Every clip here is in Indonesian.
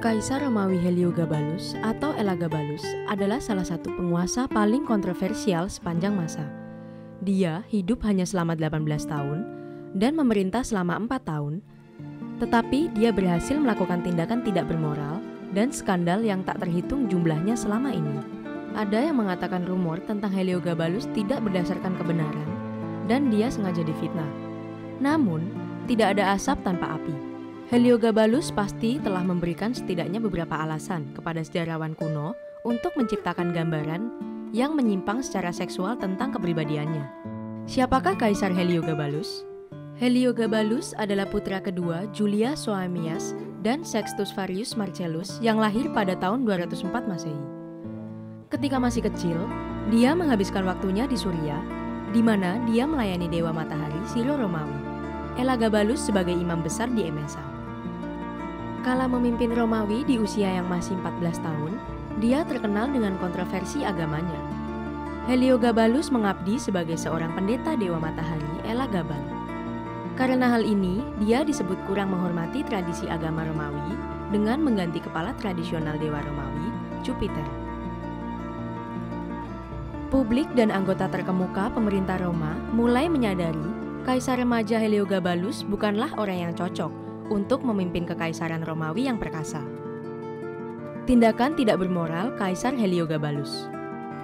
Kaisar Romawi Heliogabalus atau Elagabalus adalah salah satu penguasa paling kontroversial sepanjang masa. Dia hidup hanya selama 18 tahun dan memerintah selama 4 tahun, tetapi dia berhasil melakukan tindakan tidak bermoral dan skandal yang tak terhitung jumlahnya selama ini. Ada yang mengatakan rumor tentang Heliogabalus tidak berdasarkan kebenaran dan dia sengaja difitnah. Namun, tidak ada asap tanpa api. Heliogabalus pasti telah memberikan setidaknya beberapa alasan kepada sejarawan kuno untuk menciptakan gambaran yang menyimpang secara seksual tentang kepribadiannya. Siapakah Kaisar Heliogabalus? Heliogabalus adalah putra kedua Julia Soaemias dan Sextus Varius Marcellus yang lahir pada tahun 204 Masehi. Ketika masih kecil, dia menghabiskan waktunya di Suria, di mana dia melayani dewa matahari Silo Romawi, Elagabalus sebagai imam besar di Emesa. Kala memimpin Romawi di usia yang masih 14 tahun, dia terkenal dengan kontroversi agamanya. Heliogabalus mengabdi sebagai seorang pendeta dewa matahari Elagabal. Karena hal ini, dia disebut kurang menghormati tradisi agama Romawi dengan mengganti kepala tradisional dewa Romawi, Jupiter. Publik dan anggota terkemuka pemerintah Roma mulai menyadari Kaisar remaja Heliogabalus bukanlah orang yang cocok untuk memimpin kekaisaran Romawi yang perkasa. Tindakan tidak bermoral Kaisar Heliogabalus.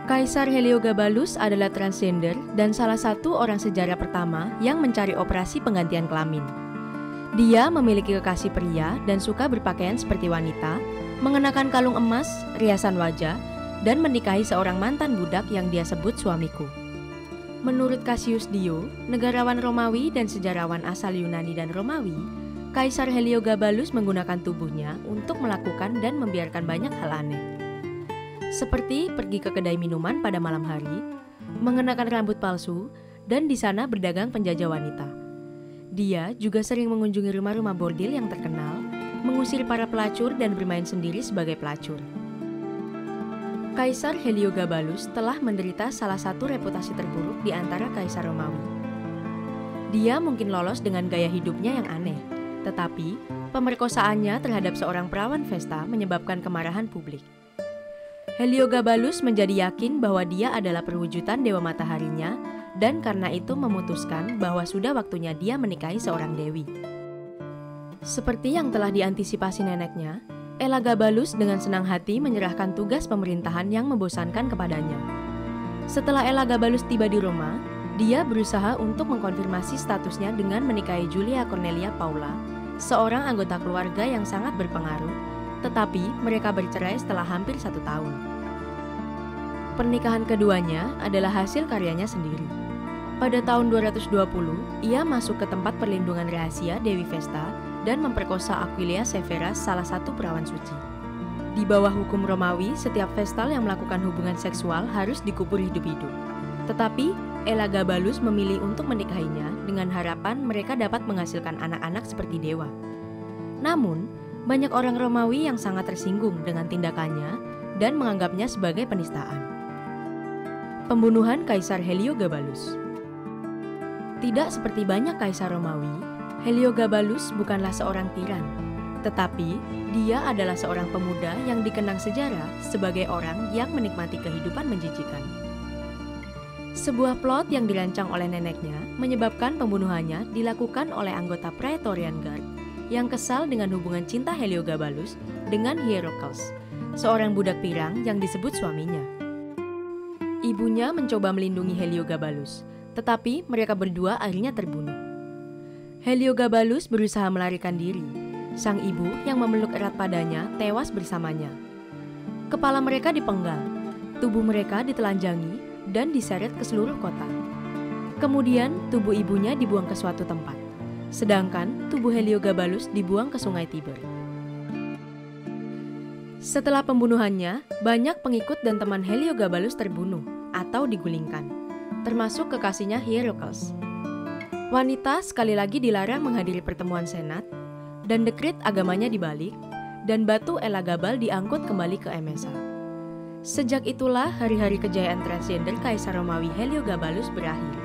Kaisar Heliogabalus adalah transgender dan salah satu orang sejarah pertama yang mencari operasi penggantian kelamin. Dia memiliki kekasih pria dan suka berpakaian seperti wanita, mengenakan kalung emas, riasan wajah, dan menikahi seorang mantan budak yang dia sebut suamiku. Menurut Cassius Dio, negarawan Romawi dan sejarawan asal Yunani dan Romawi, Kaisar Heliogabalus menggunakan tubuhnya untuk melakukan dan membiarkan banyak hal aneh. Seperti pergi ke kedai minuman pada malam hari, mengenakan rambut palsu, dan di sana berdagang penjajah wanita. Dia juga sering mengunjungi rumah-rumah bordil yang terkenal, mengusir para pelacur dan bermain sendiri sebagai pelacur. Kaisar Heliogabalus telah menderita salah satu reputasi terburuk di antara kaisar Romawi. Dia mungkin lolos dengan gaya hidupnya yang aneh, tetapi pemerkosaannya terhadap seorang perawan Vesta menyebabkan kemarahan publik. Heliogabalus menjadi yakin bahwa dia adalah perwujudan dewa mataharinya dan karena itu memutuskan bahwa sudah waktunya dia menikahi seorang dewi. Seperti yang telah diantisipasi neneknya, Elagabalus dengan senang hati menyerahkan tugas pemerintahan yang membosankan kepadanya. Setelah Elagabalus tiba di Roma, dia berusaha untuk mengkonfirmasi statusnya dengan menikahi Julia Cornelia Paula, seorang anggota keluarga yang sangat berpengaruh, tetapi mereka bercerai setelah hampir 1 tahun. Pernikahan keduanya adalah hasil karyanya sendiri. Pada tahun 220, ia masuk ke tempat perlindungan rahasia Dewi Vesta dan memperkosa Aquilia Severus, salah satu perawan suci. Di bawah hukum Romawi, setiap vestal yang melakukan hubungan seksual harus dikubur hidup-hidup. Tetapi, Elagabalus memilih untuk menikahinya dengan harapan mereka dapat menghasilkan anak-anak seperti dewa. Namun, banyak orang Romawi yang sangat tersinggung dengan tindakannya dan menganggapnya sebagai penistaan. Pembunuhan Kaisar Heliogabalus. Tidak seperti banyak kaisar Romawi, Heliogabalus bukanlah seorang tiran, tetapi dia adalah seorang pemuda yang dikenang sejarah sebagai orang yang menikmati kehidupan menjijikan. Sebuah plot yang dirancang oleh neneknya menyebabkan pembunuhannya dilakukan oleh anggota Praetorian Guard yang kesal dengan hubungan cinta Heliogabalus dengan Hierocles, seorang budak pirang yang disebut suaminya. Ibunya mencoba melindungi Heliogabalus, tetapi mereka berdua akhirnya terbunuh. Heliogabalus berusaha melarikan diri. Sang ibu yang memeluk erat padanya tewas bersamanya. Kepala mereka dipenggal, tubuh mereka ditelanjangi dan diseret ke seluruh kota. Kemudian tubuh ibunya dibuang ke suatu tempat, sedangkan tubuh Heliogabalus dibuang ke sungai Tiber. Setelah pembunuhannya, banyak pengikut dan teman Heliogabalus terbunuh atau digulingkan, termasuk kekasihnya Hierocles. Wanita sekali lagi dilarang menghadiri pertemuan senat, dan dekrit agamanya dibalik, dan batu Elagabal diangkut kembali ke Emesa. Sejak itulah hari-hari kejayaan transgender Kaisar Romawi Heliogabalus berakhir.